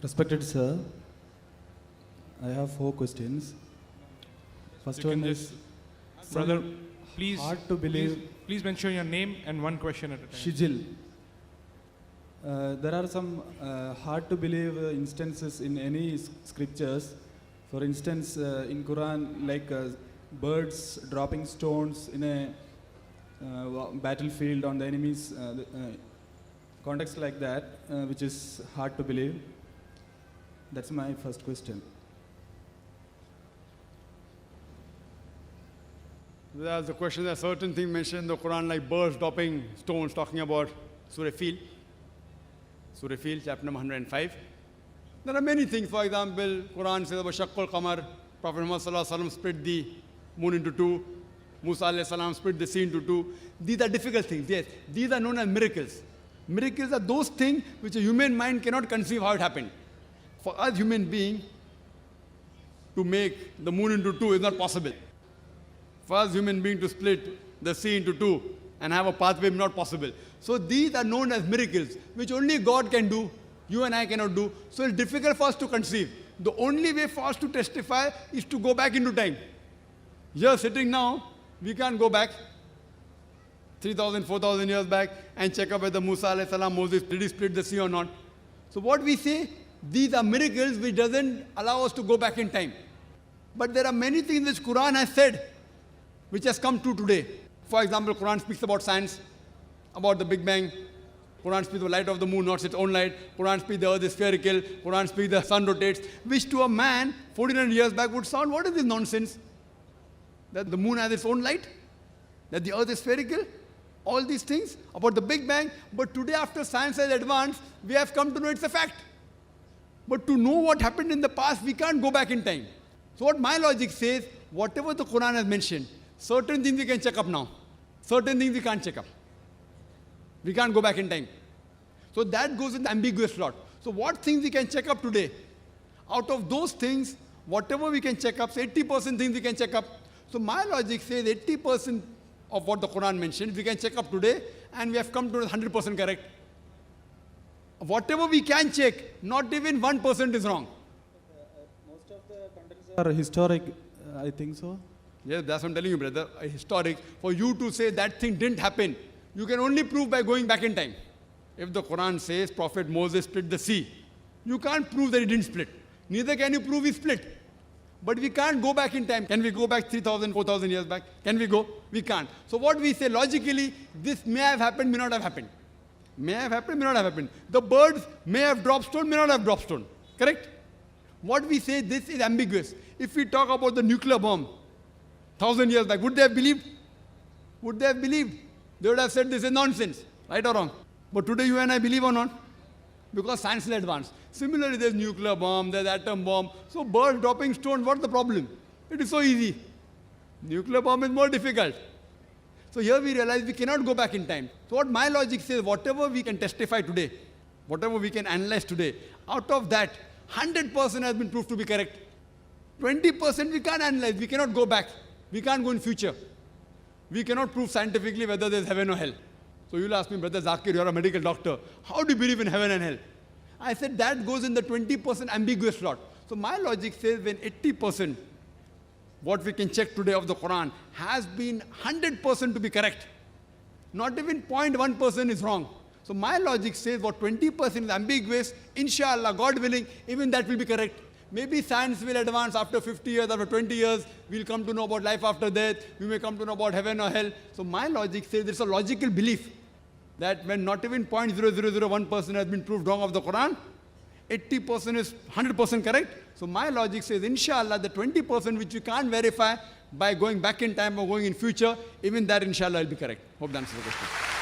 Respected sir, I have 4 questions. First You one can is, Brother, please, hard to believe. please mention your name and one question at a time. Shijil. There are some hard to believe instances in any scriptures. For instance, in Quran, like birds dropping stones in a battlefield on the enemy's context like that, which is hard to believe. That's my first question. There's a question, there's certain thing mentioned in the Quran like birds dropping stones, talking about Surah Fil, chapter number 105. There are many things, for example, Quran says about Shaqqul Qamar, Prophet Muhammad Sallallahu Alaihi Wasallam split the moon into 2, Musa Alayhi Salam split the sea into 2. These are difficult things, yes. These are known as miracles. Miracles are those things which a human mind cannot conceive how it happened. For us human being, to make the moon into 2 is not possible. For us human being to split the sea into 2 and have a pathway is not possible. So these are known as miracles, which only God can do, you and I cannot do. So it's difficult for us to conceive. The only way for us to testify is to go back into time. Here sitting now, we can't go back 3,000, 4,000 years back and check up whether Musa alayhi salam, Moses, did he split the sea or not. So what we say, these are miracles which doesn't allow us to go back in time. But there are many things which Quran has said, which has come true today. For example, Quran speaks about science, about the Big Bang. Quran speaks of the light of the moon, not its own light. Quran speaks the earth is spherical. Quran speaks the sun rotates, which to a man 1,400 years back would sound, what is this nonsense? That the moon has its own light? That the earth is spherical? All these things about the Big Bang. But today, after science has advanced, we have come to know it's a fact. But to know what happened in the past, we can't go back in time. So what my logic says, whatever the Quran has mentioned, certain things we can check up now. Certain things we can't check up. We can't go back in time. So that goes in the ambiguous slot. So what things we can check up today? Out of those things, whatever we can check up, so 80% things we can check up. So my logic says 80% of what the Quran mentioned, we can check up today, and we have come to 100% correct. Whatever we can check, not even 1% is wrong. Most of the contents are historic, I think so. Yes, that's what I'm telling you, brother. Historic. For you to say that thing didn't happen, you can only prove by going back in time. If the Quran says Prophet Moses split the sea, you can't prove that he didn't split. Neither can you prove he split. But we can't go back in time. Can we go back 3,000, 4,000 years back? Can we go? We can't. So what we say logically, this may have happened, may not have happened. May have happened, may not have happened. The birds may have dropped stone, may not have dropped stone. Correct? What we say, this is ambiguous. If we talk about the nuclear bomb, 1,000 years back, would they have believed? Would they have believed? They would have said this is nonsense, right or wrong? But today you and I believe or not? Because science is advanced. Similarly, there's nuclear bomb, there's atom bomb. So birds dropping stones, what's the problem? It is so easy. Nuclear bomb is more difficult. So here we realize we cannot go back in time. So what my logic says, whatever we can testify today, whatever we can analyze today, out of that, 100% has been proved to be correct. 20% we can't analyze, we cannot go back. We can't go in future. We cannot prove scientifically whether there's heaven or hell. So you'll ask me, Brother Zakir, you're a medical doctor. How do you believe in heaven and hell? I said that goes in the 20% ambiguous slot. So my logic says when 80%, what we can check today of the Quran, has been 100% to be correct. Not even 0.1% is wrong. So my logic says what 20% is ambiguous, inshallah, God willing, even that will be correct. Maybe science will advance after 50 years, after 20 years, we'll come to know about life after death, we may come to know about heaven or hell. So my logic says there's a logical belief that when not even 0.0001% has been proved wrong of the Quran, 80% is 100% correct. So my logic says, inshallah, the 20% which you can't verify by going back in time or going in future, even that inshallah will be correct. Hope that answers the question.